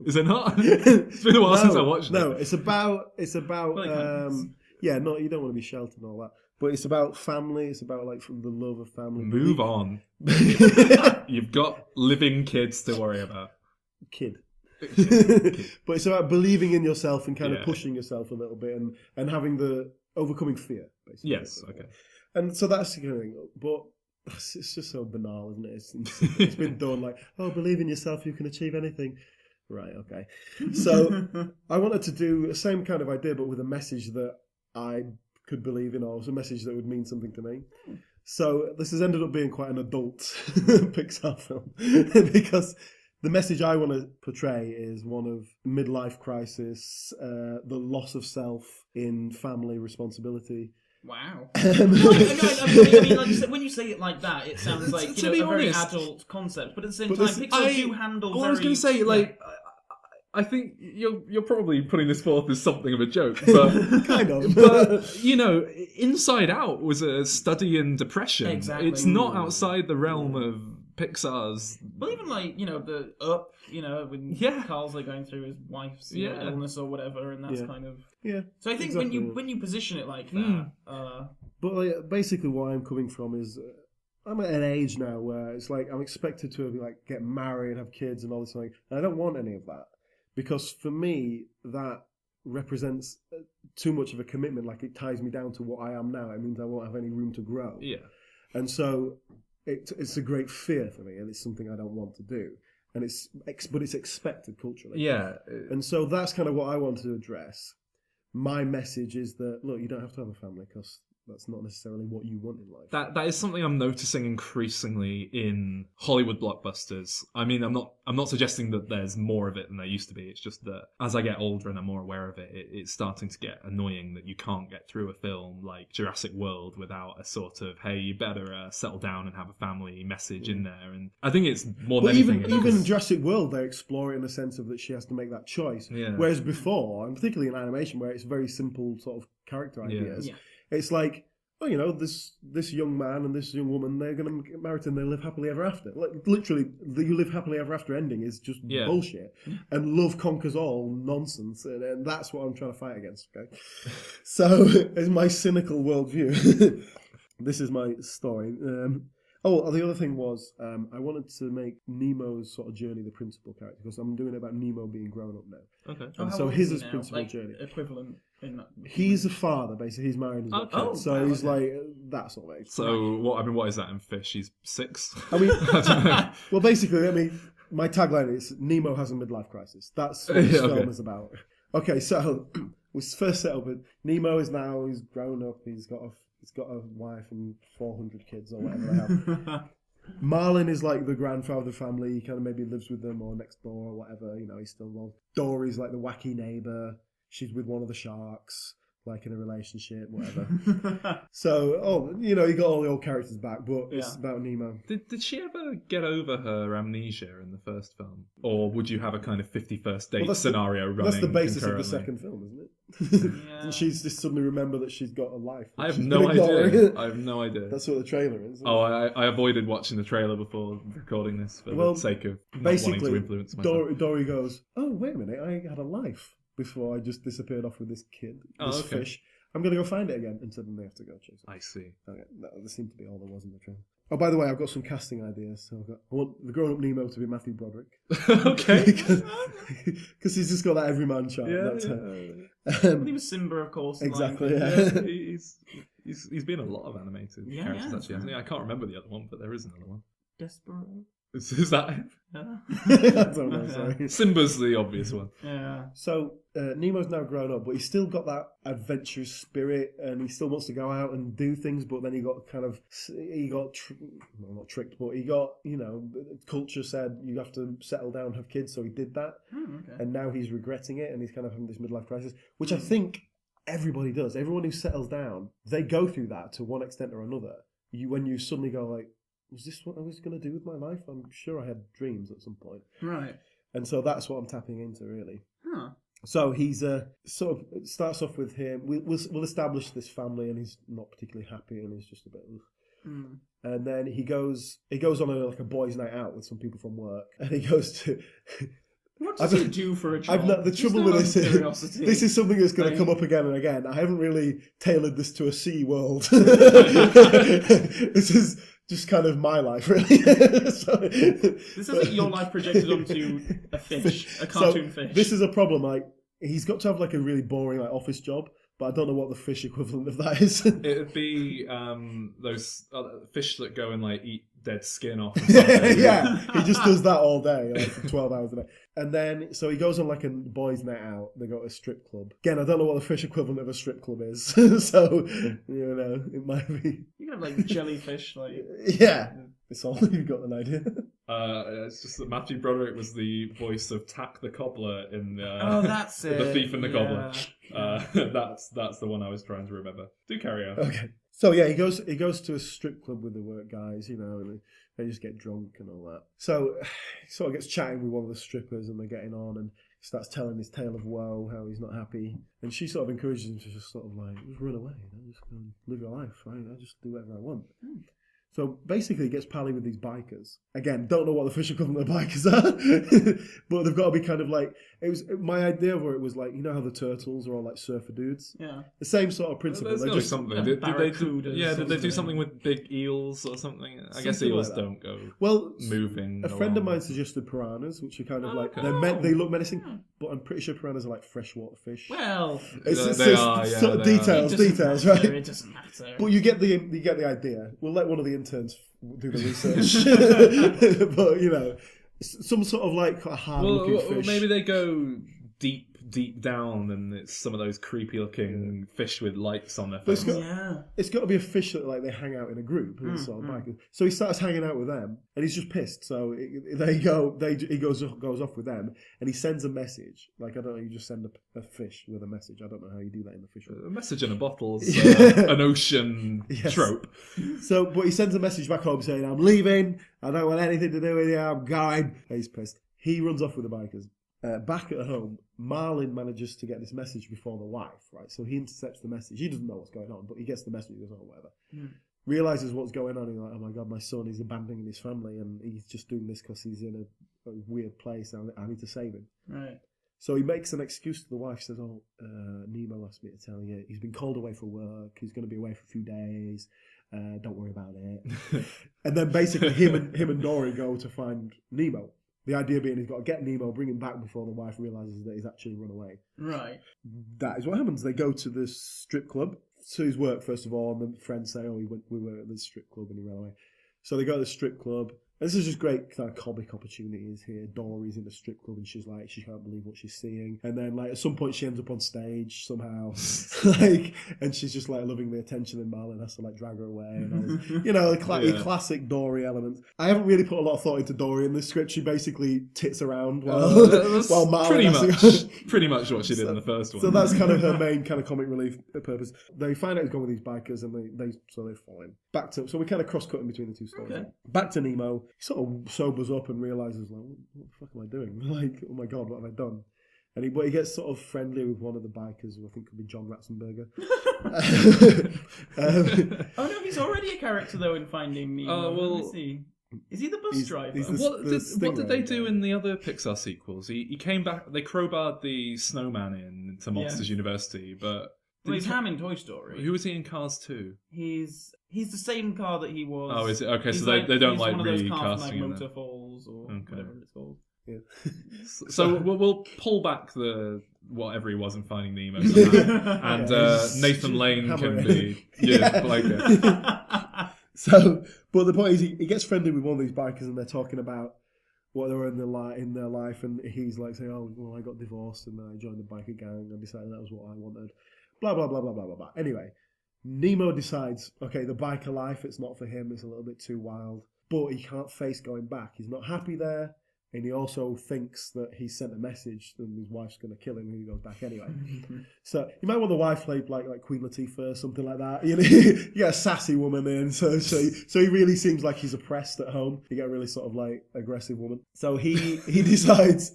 [SPEAKER 2] Is it not? It's been a while since I watched
[SPEAKER 4] No,
[SPEAKER 2] it.
[SPEAKER 4] it's about
[SPEAKER 5] Well, it kind of
[SPEAKER 4] yeah, no, you don't want to be sheltered and all that. But it's about family. It's about like the love of family.
[SPEAKER 2] Move on. You've got living kids to worry about.
[SPEAKER 4] Kid. But it's about believing in yourself and kind of
[SPEAKER 2] Yeah.
[SPEAKER 4] pushing yourself a little bit and having the overcoming fear, basically.
[SPEAKER 2] Yes, okay.
[SPEAKER 4] And so that's the kind of thing. But it's just so banal, isn't it? It's been done like, oh, believe in yourself, you can achieve anything. Right, okay. So I wanted to do the same kind of idea, but with a message that I could believe in, or a message that would mean something to me. So this has ended up being quite an adult Pixar film because the message I want to portray is one of midlife crisis, the loss of self in family responsibility.
[SPEAKER 5] Wow. I mean, like you said, when you say it like that, it sounds like, you
[SPEAKER 2] To
[SPEAKER 5] know,
[SPEAKER 2] be
[SPEAKER 5] a very
[SPEAKER 2] honest-
[SPEAKER 5] adult concept. But at the same
[SPEAKER 4] But
[SPEAKER 5] time,
[SPEAKER 4] this-
[SPEAKER 5] Pixar do handle
[SPEAKER 2] Well,
[SPEAKER 5] very...
[SPEAKER 2] I was going to say, like, I think you're probably putting this forth as something of a joke, but
[SPEAKER 4] Kind of.
[SPEAKER 2] but you know, Inside Out was a study in depression.
[SPEAKER 5] Exactly.
[SPEAKER 2] It's not outside the realm of Pixar's.
[SPEAKER 5] Well, even like, you know, the Up, you know, when
[SPEAKER 2] Yeah.
[SPEAKER 5] Carl's like going through his wife's you know,
[SPEAKER 2] Yeah.
[SPEAKER 5] illness or whatever, and that's
[SPEAKER 4] Yeah.
[SPEAKER 5] kind of...
[SPEAKER 4] Yeah.
[SPEAKER 5] So I think
[SPEAKER 4] Exactly.
[SPEAKER 5] when you position it like that,
[SPEAKER 4] But like, basically, where I'm coming from is I'm at an age now where it's like I'm expected to like get married, have kids, and all this thing. And I don't want any of that because for me that represents too much of a commitment. Like it ties me down to what I am now. It means I won't have any room to grow.
[SPEAKER 2] Yeah.
[SPEAKER 4] And so it's a great fear for me, and it's something I don't want to do. And but it's expected culturally.
[SPEAKER 2] Yeah.
[SPEAKER 4] And so that's kind of what I want to address. My message is that, look, you don't have to have a family because that's not necessarily what you want in life.
[SPEAKER 2] That is something I'm noticing increasingly in Hollywood blockbusters. I mean, I'm not suggesting that there's more of it than there used to be. It's just that as I get older and I'm more aware of it, it's starting to get annoying that you can't get through a film like Jurassic World without a sort of, hey, you better settle down and have a family message in there. And I think it's more
[SPEAKER 4] But
[SPEAKER 2] than anything.
[SPEAKER 4] even in Jurassic World, they explore it in the sense of that she has to make that choice.
[SPEAKER 2] Yeah.
[SPEAKER 4] Whereas before, and particularly in animation, where it's very simple sort of character ideas,
[SPEAKER 5] Yeah.
[SPEAKER 4] it's like, oh, you know, this young man and this young woman, they're going to get married and they live happily ever after. Like literally, the you live happily ever after ending is just
[SPEAKER 2] Yeah.
[SPEAKER 4] bullshit, and love conquers all nonsense, and that's what I'm trying to fight against. Okay, so as my cynical worldview, this is my story. Oh, the other thing was I wanted to make Nemo's sort of journey the principal character because I'm doing it about Nemo being grown up now.
[SPEAKER 2] Okay.
[SPEAKER 4] And
[SPEAKER 5] how
[SPEAKER 4] so
[SPEAKER 5] old
[SPEAKER 4] his
[SPEAKER 5] he
[SPEAKER 4] is
[SPEAKER 5] now?
[SPEAKER 4] principal
[SPEAKER 5] Like,
[SPEAKER 4] journey.
[SPEAKER 5] equivalent in that.
[SPEAKER 4] He's a father, basically. He's married. He's got
[SPEAKER 2] Okay.
[SPEAKER 4] kids. So
[SPEAKER 5] Oh,
[SPEAKER 4] he's
[SPEAKER 5] okay.
[SPEAKER 4] like that sort of age.
[SPEAKER 2] So what is that in Fish? He's 6.
[SPEAKER 4] I mean,
[SPEAKER 2] I don't know.
[SPEAKER 4] well, basically, I mean, my tagline is Nemo has a midlife crisis. That's what this
[SPEAKER 2] Yeah,
[SPEAKER 4] film
[SPEAKER 2] okay.
[SPEAKER 4] is about. Okay, so we first set up with Nemo is now he's grown up. He's got a wife and 400 kids or whatever they have. Marlin is like the grandfather of the family. He kind of maybe lives with them or next door or whatever. You know, he's still well. Dory's like the wacky neighbor. She's with one of the sharks, like in a relationship, whatever. So, you know, you got all the old characters back, but it's about Nemo.
[SPEAKER 2] Did she ever get over her amnesia in the first film, or would you have a kind of 51st date
[SPEAKER 4] that's
[SPEAKER 2] scenario running?
[SPEAKER 4] That's the basis of the
[SPEAKER 2] concurrently?
[SPEAKER 4] second film, isn't it?
[SPEAKER 5] Yeah.
[SPEAKER 4] And she's just suddenly remember that she's got a life.
[SPEAKER 2] I have
[SPEAKER 4] She's
[SPEAKER 2] no
[SPEAKER 4] been ignoring
[SPEAKER 2] idea.
[SPEAKER 4] it.
[SPEAKER 2] I have no idea.
[SPEAKER 4] That's what the trailer is.
[SPEAKER 2] Oh, I avoided watching the trailer before recording this for
[SPEAKER 4] Well,
[SPEAKER 2] the sake of not wanting
[SPEAKER 4] basically,
[SPEAKER 2] to influence myself.
[SPEAKER 4] Dory goes, "Oh, wait a minute! I had a life before I just disappeared off with this kid, this
[SPEAKER 2] okay.
[SPEAKER 4] fish. I'm going to go find it again." And suddenly they have to go chase it.
[SPEAKER 2] I see.
[SPEAKER 4] Okay, that seemed to be all there was in the trailer. Oh, by the way, I've got some casting ideas. So I want the grown-up Nemo to be Matthew Broderick.
[SPEAKER 2] Okay.
[SPEAKER 4] Because he's just got that everyman charm.
[SPEAKER 2] Yeah,
[SPEAKER 4] That's
[SPEAKER 2] yeah.
[SPEAKER 4] it.
[SPEAKER 5] He was Simba, of course. in
[SPEAKER 4] Exactly,
[SPEAKER 5] Lion King.
[SPEAKER 2] Yeah, he's been in a lot of animated
[SPEAKER 5] Yeah,
[SPEAKER 2] characters
[SPEAKER 5] yeah.
[SPEAKER 2] actually. Hasn't he? I can't remember the other one, but there is another one.
[SPEAKER 5] Desperado.
[SPEAKER 2] Is that it?
[SPEAKER 5] Yeah.
[SPEAKER 4] I don't know, sorry.
[SPEAKER 2] Simba's the obvious one.
[SPEAKER 5] Yeah.
[SPEAKER 4] So Nemo's now grown up, but he's still got that adventurous spirit, and he still wants to go out and do things. But then he got well, not tricked, but he got culture said you have to settle down, and have kids, so he did that,
[SPEAKER 5] Okay.
[SPEAKER 4] and now he's regretting it, and he's kind of having this midlife crisis, which I think everybody does. Everyone who settles down, they go through that to one extent or another. When you suddenly go like, was this what I was going to do with my life? I'm sure I had dreams at some point.
[SPEAKER 5] Right.
[SPEAKER 4] And so that's what I'm tapping into, really.
[SPEAKER 5] Huh.
[SPEAKER 4] So he's sort of it starts off with him. We'll establish this family, and he's not particularly happy, and he's just a bit.
[SPEAKER 5] Mm.
[SPEAKER 4] And then he goes on a boys' night out with some people from work, and he goes to.
[SPEAKER 5] What does he do for a job?
[SPEAKER 4] I've not, the
[SPEAKER 5] Just
[SPEAKER 4] trouble
[SPEAKER 5] out
[SPEAKER 4] with
[SPEAKER 5] of
[SPEAKER 4] this is
[SPEAKER 5] curiosity.
[SPEAKER 4] this is something that's going to
[SPEAKER 5] Like-
[SPEAKER 4] come up again and again. I haven't really tailored this to a sea world. This is just kind of my life, really. So,
[SPEAKER 5] This is like your life projected onto a fish, a cartoon
[SPEAKER 4] so
[SPEAKER 5] fish.
[SPEAKER 4] This is a problem. Like he's got to have like a really boring office job, but I don't know what the fish equivalent of that is.
[SPEAKER 2] It'd be those fish that go and eat dead skin off. And stuff.
[SPEAKER 4] Yeah, he just does that all day, for 12 hours a day. And then, so he goes on a boys' night out. They go to a strip club. Again, I don't know what the fish equivalent of a strip club is. So, it might be.
[SPEAKER 5] You can have jellyfish,
[SPEAKER 4] Yeah, it's all you've got an idea.
[SPEAKER 2] It's just that Matthew Broderick was the voice of Tack the Cobbler in
[SPEAKER 5] Oh, that's
[SPEAKER 2] The
[SPEAKER 5] it.
[SPEAKER 2] Thief and the Gobbler.
[SPEAKER 5] Yeah.
[SPEAKER 2] That's the one I was trying to remember. Do carry on.
[SPEAKER 4] Okay. So yeah, he goes to a strip club with the work guys, and they just get drunk and all that. So he sort of gets chatting with one of the strippers, and they're getting on, and he starts telling his tale of woe, how he's not happy, and she sort of encourages him to just sort of just run away, just go and live your life, right? I just do whatever I want. So basically, he gets pally with these bikers. Again, don't know what the fish equivalent of bikers are, but they've got to be kind of my idea of it was how the turtles are all surfer dudes.
[SPEAKER 5] Yeah.
[SPEAKER 4] The same sort of principle.
[SPEAKER 2] There's
[SPEAKER 4] They're
[SPEAKER 2] gotta be
[SPEAKER 4] just
[SPEAKER 2] something.
[SPEAKER 5] like
[SPEAKER 2] Did they do?
[SPEAKER 5] barracudas
[SPEAKER 2] Yeah,
[SPEAKER 5] or
[SPEAKER 2] did they do
[SPEAKER 5] something.
[SPEAKER 2] something with big eels or something? I guess
[SPEAKER 4] Something
[SPEAKER 2] eels
[SPEAKER 4] like that.
[SPEAKER 2] don't go
[SPEAKER 4] well.
[SPEAKER 2] moving.
[SPEAKER 4] A friend of
[SPEAKER 2] along.
[SPEAKER 4] mine suggested piranhas, which are kind of
[SPEAKER 2] okay.
[SPEAKER 4] they look menacing, but I'm pretty sure piranhas are like freshwater fish.
[SPEAKER 5] Well,
[SPEAKER 4] It's
[SPEAKER 2] They are, yeah,
[SPEAKER 4] sort of
[SPEAKER 2] they are.
[SPEAKER 4] details,
[SPEAKER 5] it doesn't
[SPEAKER 4] details,
[SPEAKER 5] matter,
[SPEAKER 4] right?
[SPEAKER 5] It doesn't matter.
[SPEAKER 4] But you get the idea. We'll let one of the interns do the research, but some sort of a hard-looking
[SPEAKER 2] Well,
[SPEAKER 4] fish.
[SPEAKER 2] maybe they go deep down, and it's some of those creepy-looking fish with lights on their
[SPEAKER 4] But it's
[SPEAKER 2] face.
[SPEAKER 4] got-
[SPEAKER 5] Yeah.
[SPEAKER 4] It's got to be a fish that they hang out in a group, and sort of bikers. So he starts hanging out with them, and he's just pissed. So he goes off with them, and he sends a message. I don't know, you just send a fish with a message. I don't know how you do that in the fish world.
[SPEAKER 2] A message in a bottle,
[SPEAKER 4] Yeah.
[SPEAKER 2] an ocean
[SPEAKER 4] Yes.
[SPEAKER 2] trope.
[SPEAKER 4] So, but he sends a message back home saying, "I'm leaving. I don't want anything to do with you. I'm going." And he's pissed. He runs off with the bikers. Back at home, Marlin manages to get this message before the wife, right? So he intercepts the message. He doesn't know what's going on, but he gets the message. He goes, "Oh, whatever." Realizes what's going on. He's like, "Oh my god, my son is abandoning his family, and he's just doing this because he's in a weird place. I need to save him."
[SPEAKER 5] Right.
[SPEAKER 4] So he makes an excuse to the wife. Says, "Oh, Nemo asked me to tell you he's been called away for work. He's going to be away for a few days. Don't worry about it." And then basically him and Dory go to find Nemo. The idea being he's got to get Nemo, bring him back before the wife realizes that he's actually run away.
[SPEAKER 5] Right.
[SPEAKER 4] That is what happens. They go to the strip club. So his work first of all, and the friends say, "Oh, we were at the strip club and he ran away." So they go to the strip club. This is just great kind of comic opportunities here. Dory's in the strip club and she's like, she can't believe what she's seeing. And then like at some point she ends up on stage somehow, like, and she's just like loving the attention, and Marlin has to like drag her away and all this, the classic Dory elements. I haven't really put a lot of thought into Dory in this script. She basically tits around while Marlin
[SPEAKER 2] pretty much what she did in the first one.
[SPEAKER 4] So that's kind of her main kind of comic relief purpose. They find out he's gone with these bikers and they follow him. So we kind of cross-cutting between the two stories.
[SPEAKER 5] Okay.
[SPEAKER 4] Back to Nemo. He sort of sobers up and realises, like, what the fuck am I doing? Like, oh my God, what have I done? But he gets sort of friendly with one of the bikers, who I think could be John Ratzenberger.
[SPEAKER 5] Oh no, he's already a character though in Finding Nemo. Is he the bus driver?
[SPEAKER 2] What did they do in the other Pixar sequels? He came back. They crowbarred the snowman into Monsters University, but
[SPEAKER 5] he's Ham in Toy Story.
[SPEAKER 2] Who was he in Cars 2?
[SPEAKER 5] He's the same car that he was.
[SPEAKER 2] Oh, is it? Okay, so
[SPEAKER 5] like,
[SPEAKER 2] they don't like
[SPEAKER 5] one of those
[SPEAKER 2] recasting
[SPEAKER 5] cars from,
[SPEAKER 2] him.
[SPEAKER 5] like Motor Falls or whatever it's called.
[SPEAKER 4] Yeah.
[SPEAKER 2] So we'll pull back the whatever he was in Finding Nemo, and Nathan Lane can be
[SPEAKER 4] So, but the point is, he gets friendly with one of these bikers, and they're talking about what they were in their life, and he's like saying, "Oh, well, I got divorced, and then I joined the biker gang, and decided that was what I wanted." Blah blah blah blah blah blah blah. Anyway, Nemo decides, okay, the biker life, it's not for him. It's a little bit too wild, but he can't face going back. He's not happy there. And he also thinks that he sent a message and his wife's going to kill him when he goes back anyway. So you might want the wife played like Queen Latifah or something like that. You get a sassy woman in, so he really seems like he's oppressed at home. You get a really sort of like aggressive woman. So he decides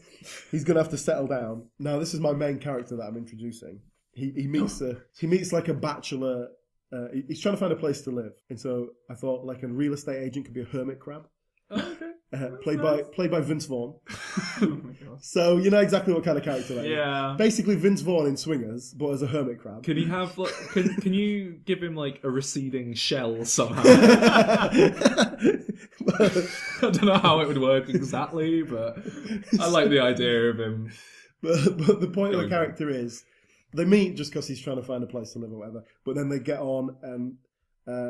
[SPEAKER 4] he's going to have to settle down. Now this is my main character that I'm introducing. He meets like a bachelor. He's trying to find a place to live, and so I thought like a real estate agent could be a hermit crab.
[SPEAKER 5] Oh, okay.
[SPEAKER 4] Played by Vince Vaughn.
[SPEAKER 5] Oh my God.
[SPEAKER 4] So you know exactly what kind of character that is.
[SPEAKER 5] Yeah.
[SPEAKER 4] Basically Vince Vaughn in Swingers, but as a hermit crab.
[SPEAKER 2] Can he have like? Can you give him like a receding shell somehow? I don't know how it would work exactly, but I like the idea of him.
[SPEAKER 4] But the point of the character is they meet just because he's trying to find a place to live or whatever. But then they get on and.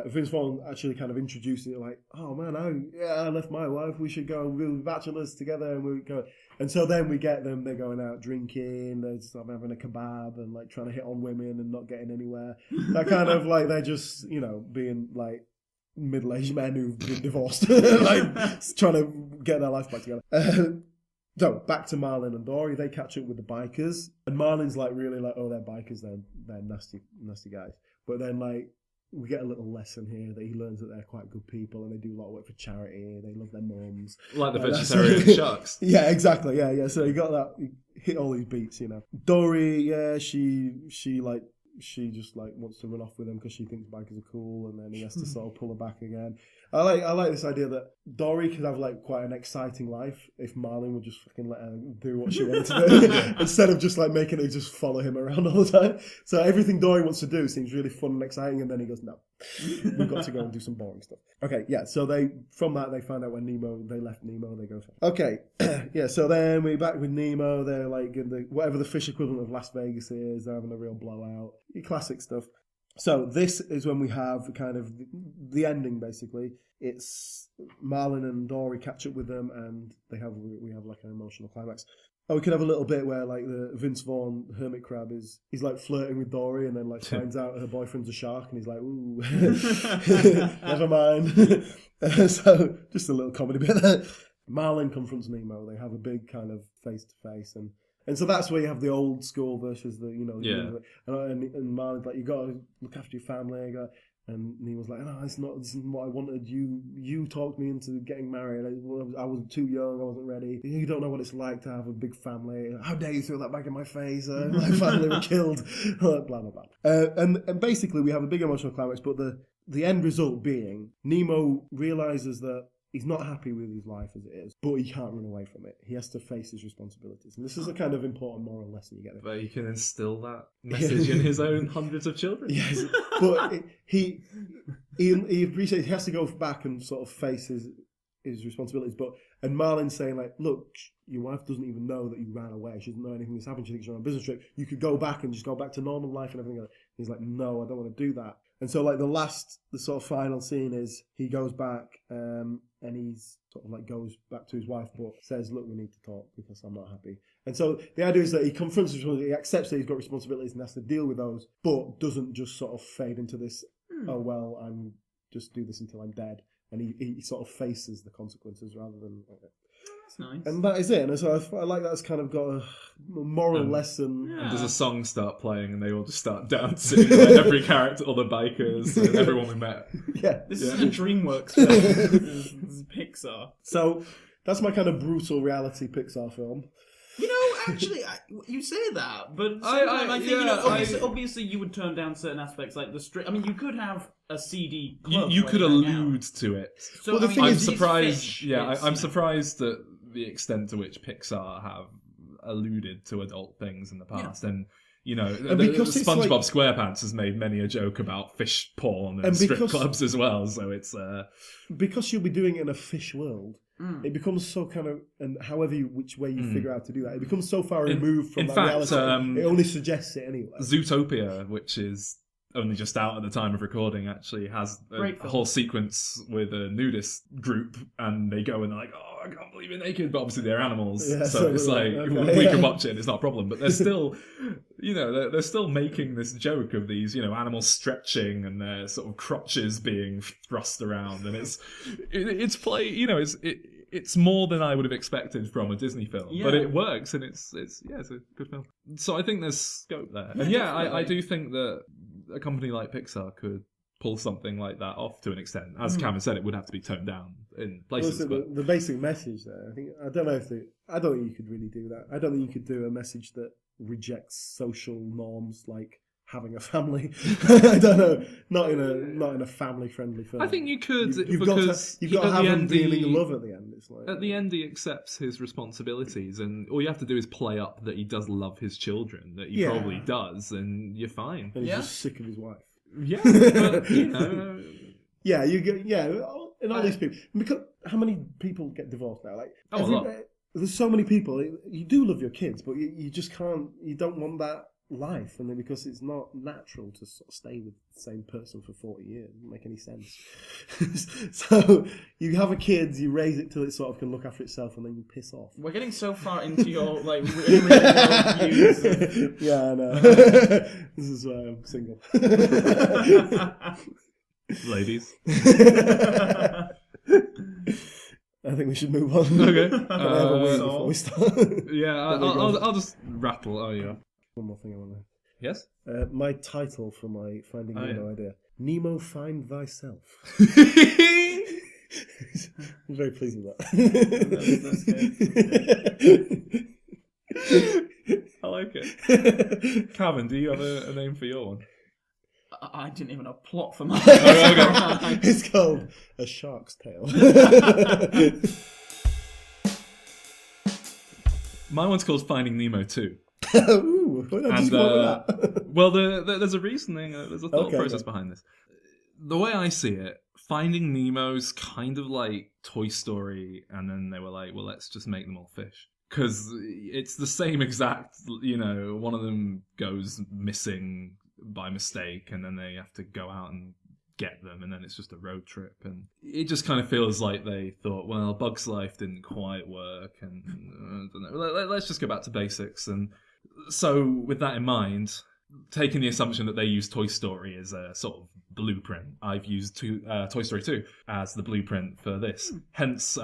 [SPEAKER 4] Vince Vaughn actually kind of introducing it like, "Oh man, I left my wife. We should go. We'll be bachelors together, and we go." And so then we get them. They're going out drinking. They're just having a kebab and like trying to hit on women and not getting anywhere. That kind of like they're just being like middle-aged men who've been divorced, like trying to get their life back together. So back to Marlin and Dory. They catch up with the bikers, and Marlin's like really like, "Oh, they're bikers. They're nasty guys." But then like. We get a little lesson here that he learns that they're quite good people and they do a lot of work for charity. They love their mums.
[SPEAKER 2] Like the vegetarian sharks.
[SPEAKER 4] Yeah, exactly. Yeah. So he got that. He hit all these beats, Dory, she just like wants to run off with him because she thinks bikers are cool, and then he has to sort of pull her back again. I like this idea that Dory could have like quite an exciting life if Marlin would just fucking let her do what she wanted to do instead of just like making her just follow him around all the time. So everything Dory wants to do seems really fun and exciting, and then he goes, "No, we've got to go and do some boring stuff." Okay, yeah. So from that they find out when they left Nemo. They go, okay, yeah. So then we're back with Nemo. They're like in whatever the fish equivalent of Las Vegas is. They're having a real blowout. Classic stuff. So this is when we have kind of the ending, basically. It's Marlin and Dory catch up with them, and we have like an emotional climax. Oh, we could have a little bit where like the Vince Vaughn hermit crab he's like flirting with Dory, and then like finds out her boyfriend's a shark, and he's like, "Ooh, never mind." So just a little comedy bit there. Marlin confronts Nemo. They have a big kind of face to face, and so that's where you have the old school versus the and Marlin's like, "You got to look after your family." And Nemo's like, "No, this isn't what I wanted. You talked me into getting married. I was too young. I wasn't ready. You don't know what it's like to have a big family. How dare you throw that back in my face? My family were killed." Blah blah blah. And basically we have a big emotional climax, but the end result being Nemo realizes that he's not happy with his life as it is, but he can't run away from it. He has to face his responsibilities. And this is a kind of important moral lesson you get there.
[SPEAKER 2] But he can instill that message in his own hundreds of children.
[SPEAKER 4] Yes, but he appreciates he has to go back and sort of face his responsibilities. And Marlin's saying, like, look, your wife doesn't even know that you ran away. She doesn't know anything that's happened. She thinks you're on a business trip. You could go back and just go back to normal life and everything. He's like, no, I don't want to do that. And so, like, the sort of final scene is he goes back and he's sort of like goes back to his wife, but says, look, we need to talk because I'm not happy. And so the idea is that he confronts his responsibility, he accepts that he's got responsibilities and has to deal with those, but doesn't just sort of fade into this, oh, well, I'm just do this until I'm dead. And he sort of faces the consequences rather than...
[SPEAKER 5] That's nice.
[SPEAKER 4] And that is it. And so I like that's kind of got a moral lesson.
[SPEAKER 2] And does a song start playing and they all just start dancing? Like every character, all the bikers, and everyone we met.
[SPEAKER 4] Yeah.
[SPEAKER 5] This isn't a Dreamworks film. This is Pixar.
[SPEAKER 4] So that's my kind of brutal reality Pixar film.
[SPEAKER 5] You know, actually, you say that, but I think, obviously you would turn down certain aspects like the strip. I mean, you could have a CD club.
[SPEAKER 2] You could allude to it.
[SPEAKER 5] So,
[SPEAKER 4] well, the thing
[SPEAKER 2] I'm
[SPEAKER 4] is,
[SPEAKER 2] surprised. I'm surprised at the extent to which Pixar have alluded to adult things in the past, and you know,
[SPEAKER 4] because
[SPEAKER 2] SpongeBob SquarePants has made many a joke about fish porn and strip clubs as well. So it's
[SPEAKER 4] because you'll be doing it in a fish world. It becomes so kind of, and which way you figure out to do that, it becomes so far removed from that reality. It only suggests it anyway.
[SPEAKER 2] Zootopia, which is only just out at the time of recording, actually has a whole sequence with a nudist group, and they go and they're like, oh, I can't believe you're naked, but obviously they're animals, so it's like, we can watch it and it's not a problem, but they're still, you know, they're still making this joke of these, you know, animals stretching and their sort of crotches being thrust around, and it's play, you know, it's more than I would have expected from a Disney film, but it works, and it's a good film. So I think there's scope there, and I do think that a company like Pixar could pull something like that off to an extent. As Cameron said, it would have to be toned down in places.
[SPEAKER 4] Well, the basic message there, I don't think you could really do that. I don't think you could do a message that rejects social norms like having a family. I don't know, not in a family friendly film.
[SPEAKER 2] I think you could.
[SPEAKER 4] You've got to have him feeling love at the end. It's like,
[SPEAKER 2] at the end, he accepts his responsibilities, and all you have to do is play up that he does love his children, that he probably does, and you're fine.
[SPEAKER 4] And he's just sick of his wife.
[SPEAKER 2] Yeah, but, you know.
[SPEAKER 4] Yeah, you get and all these people. Because how many people get divorced now? Like,
[SPEAKER 2] a lot.
[SPEAKER 4] There's so many people. You do love your kids, but you just can't. You don't want that life, and then because it's not natural to sort of stay with the same person for 40 years, it doesn't make any sense. So you have a kid, you raise it till it sort of can look after itself, and then you piss off.
[SPEAKER 5] We're getting so far into your like really views.
[SPEAKER 4] Yeah, I know. This is why I'm single.
[SPEAKER 2] Ladies.
[SPEAKER 4] I think we should move on.
[SPEAKER 2] Okay.
[SPEAKER 4] Can I have a word before we start?
[SPEAKER 2] Yeah, I'll just rattle. Oh yeah.
[SPEAKER 4] One more thing I want to...
[SPEAKER 2] Yes?
[SPEAKER 4] My title for my Finding Nemo idea. Nemo, find thyself. I'm very pleased with
[SPEAKER 2] that. I like it. Calvin, do you have a name for your one?
[SPEAKER 5] I didn't even have a plot for mine.
[SPEAKER 2] Okay.
[SPEAKER 4] It's called A Shark's Tale.
[SPEAKER 2] My one's called Finding Nemo 2.
[SPEAKER 4] Ooh,
[SPEAKER 2] well, there's a reasoning, there's a thought process behind this. The way I see it, Finding Nemo's kind of like Toy Story, and then they were like, well, let's just make them all fish. Because it's the same exact, you know, one of them goes missing by mistake, and then they have to go out and get them, and then it's just a road trip, and it just kind of feels like they thought, well, Bug's Life didn't quite work, and I don't know, let's just go back to basics. And so with that in mind, taking the assumption that they use Toy Story as a sort of blueprint, I've used Toy Story 2 as the blueprint for this, hence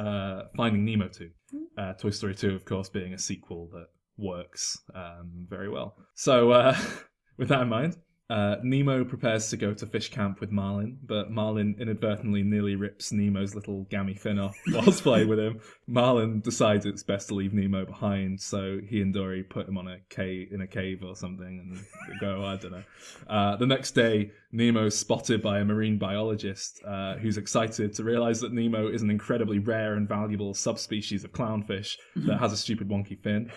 [SPEAKER 2] Finding Nemo 2. Toy Story 2, of course, being a sequel that works very well. So with that in mind, Nemo prepares to go to fish camp with Marlin, but Marlin inadvertently nearly rips Nemo's little gammy fin off whilst playing with him. Marlin decides it's best to leave Nemo behind, so he and Dory put him on in a cave or something and go, I don't know. The next day, Nemo's spotted by a marine biologist who's excited to realise that Nemo is an incredibly rare and valuable subspecies of clownfish that has a stupid wonky fin.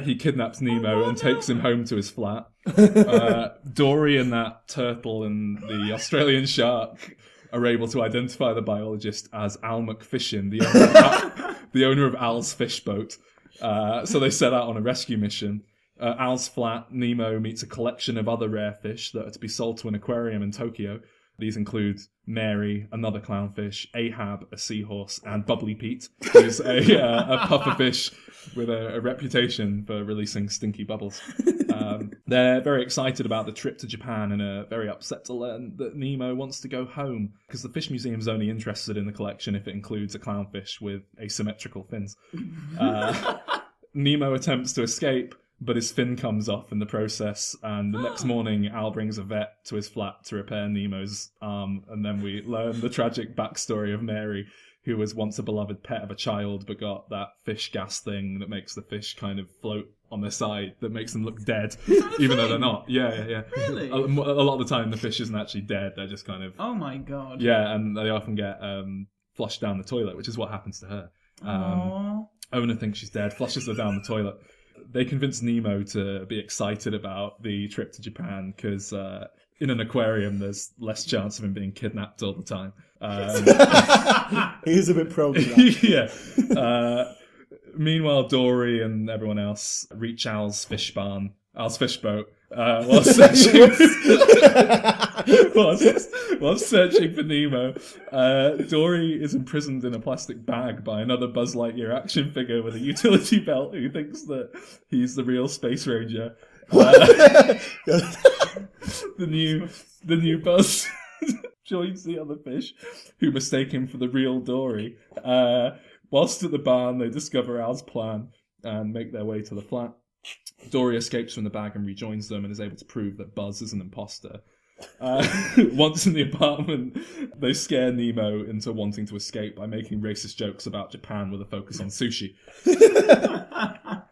[SPEAKER 2] He kidnaps Nemo and takes him home to his flat. Dory and that turtle and the Australian shark are able to identify the biologist as Al McFishin, the owner of Al's fish boat. So they set out on a rescue mission. At Al's flat, Nemo meets a collection of other rare fish that are to be sold to an aquarium in Tokyo. These include Mary, another clownfish, Ahab, a seahorse, and Bubbly Pete, who's a pufferfish with a reputation for releasing stinky bubbles. They're very excited about the trip to Japan and are very upset to learn that Nemo wants to go home because the Fish Museum's only interested in the collection if it includes a clownfish with asymmetrical fins. Nemo attempts to escape, but his fin comes off in the process, and the next morning Al brings a vet to his flat to repair Nemo's arm, and then we learn the tragic backstory of Mary, who was once a beloved pet of a child, but got that fish gas thing that makes the fish kind of float on their side, that makes them look dead, even though they're not. Yeah.
[SPEAKER 5] Really?
[SPEAKER 2] A lot of the time the fish isn't actually dead, they're just kind of...
[SPEAKER 5] Oh my god.
[SPEAKER 2] Yeah, and they often get flushed down the toilet, which is what happens to her. Ona thinks she's dead, flushes her down the toilet. They convince Nemo to be excited about the trip to Japan because in an aquarium there's less chance of him being kidnapped all the time.
[SPEAKER 4] He's a bit pro to that.
[SPEAKER 2] Yeah. Meanwhile, Dory and everyone else reach Al's fish boat, while searching for Nemo. Dory is imprisoned in a plastic bag by another Buzz Lightyear action figure with a utility belt who thinks that he's the real Space Ranger. The new Buzz joins the other fish, who mistake him for the real Dory. Whilst at the barn, they discover Al's plan and make their way to the flat. Dory escapes from the bag and rejoins them and is able to prove that Buzz is an imposter. Once in the apartment, they scare Nemo into wanting to escape by making racist jokes about Japan with a focus on sushi.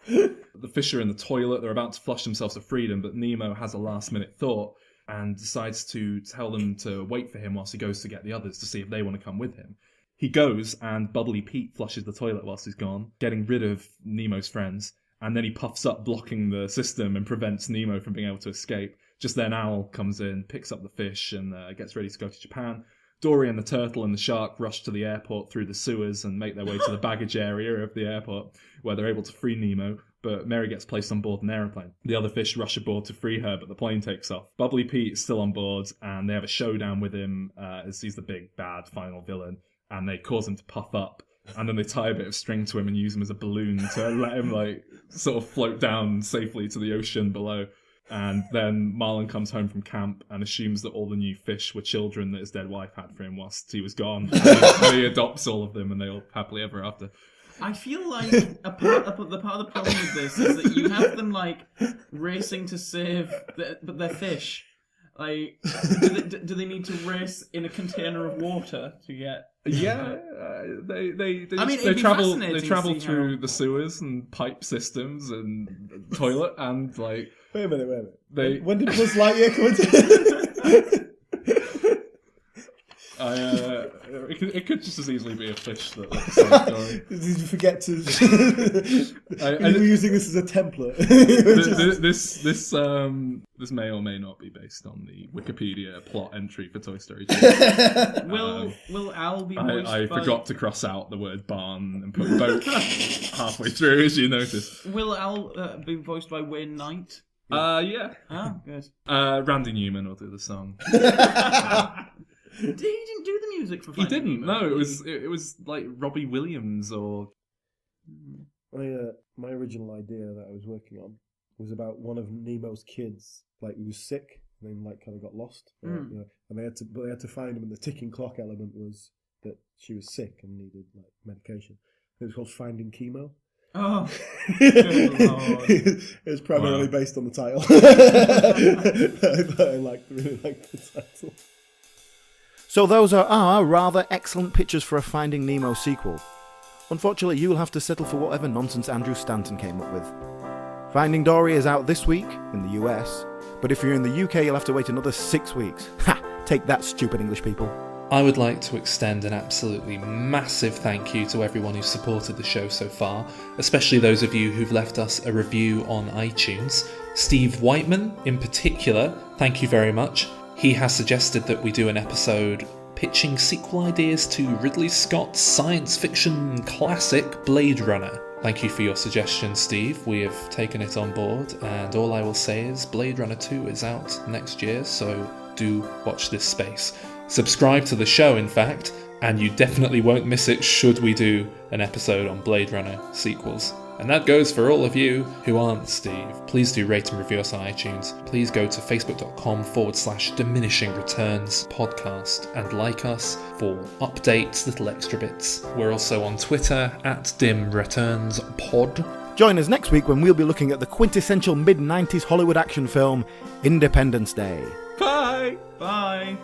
[SPEAKER 2] The fish are in the toilet, they're about to flush themselves to freedom, but Nemo has a last-minute thought and decides to tell them to wait for him whilst he goes to get the others to see if they want to come with him. He goes, and Bubbly Pete flushes the toilet whilst he's gone, getting rid of Nemo's friends, and then he puffs up, blocking the system and prevents Nemo from being able to escape. Just then Al comes in, picks up the fish, and gets ready to go to Japan. Dory and the turtle and the shark rush to the airport through the sewers and make their way to the baggage area of the airport, where they're able to free Nemo, but Mary gets placed on board an aeroplane. The other fish rush aboard to free her, but the plane takes off. Bubbly Pete is still on board, and they have a showdown with him, as he's the big, bad final villain, and they cause him to puff up. And then they tie a bit of string to him and use him as a balloon to let him, sort of float down safely to the ocean below. And then Marlin comes home from camp and assumes that all the new fish were children that his dead wife had for him whilst he was gone. And he adopts all of them, and they all happily ever after.
[SPEAKER 5] I feel like the part of the problem with this is that you have them racing to save their fish. Do they need to race in a container of water to get?
[SPEAKER 2] Yeah, they travel through the sewers and pipe systems and toilet and
[SPEAKER 4] Wait a minute.
[SPEAKER 2] They
[SPEAKER 4] when did Buzz Lightyear come into?
[SPEAKER 2] It could just as easily be a fish that looks like Dory.
[SPEAKER 4] Did you forget to? You were using this as a template.
[SPEAKER 2] This may or may not be based on the Wikipedia plot entry for Toy Story 2.
[SPEAKER 5] Will Al be voiced
[SPEAKER 2] I
[SPEAKER 5] by...
[SPEAKER 2] forgot to cross out the word barn and put boat halfway through, as you noticed.
[SPEAKER 5] Will Al be voiced by Wayne Knight?
[SPEAKER 2] Yeah.
[SPEAKER 5] Oh, good.
[SPEAKER 2] Randy Newman will do the song.
[SPEAKER 5] He didn't do the music for Finding
[SPEAKER 2] He didn't.
[SPEAKER 5] Nemo.
[SPEAKER 2] No, it was like Robbie Williams or.
[SPEAKER 4] My original idea that I was working on was about one of Nemo's kids, who was sick and then kind of got lost, and they had to find him. And the ticking clock element was that she was sick and needed medication. It was called Finding Chemo.
[SPEAKER 5] Oh, good lord.
[SPEAKER 4] It's primarily based on the title. I really liked the title.
[SPEAKER 1] So those are our rather excellent pitches for a Finding Nemo sequel. Unfortunately, you will have to settle for whatever nonsense Andrew Stanton came up with. Finding Dory is out this week in the US, but if you're in the UK, you'll have to wait another 6 weeks. Ha! Take that, stupid English people.
[SPEAKER 6] I would like to extend an absolutely massive thank you to everyone who's supported the show so far, especially those of you who've left us a review on iTunes. Steve Whiteman, in particular, thank you very much. He has suggested that we do an episode pitching sequel ideas to Ridley Scott's science fiction classic Blade Runner. Thank you for your suggestion, Steve. We have taken it on board, and all I will say is Blade Runner 2 is out next year, so do watch this space. Subscribe to the show, in fact, and you definitely won't miss it should we do an episode on Blade Runner sequels. And that goes for all of you who aren't Steve. Please do rate and review us on iTunes. Please go to facebook.com/Diminishing Returns podcast and like us for updates, little extra bits. We're also on Twitter @DimReturnsPod.
[SPEAKER 1] Join us next week when we'll be looking at the quintessential mid-90s Hollywood action film Independence Day.
[SPEAKER 2] Bye!
[SPEAKER 5] Bye.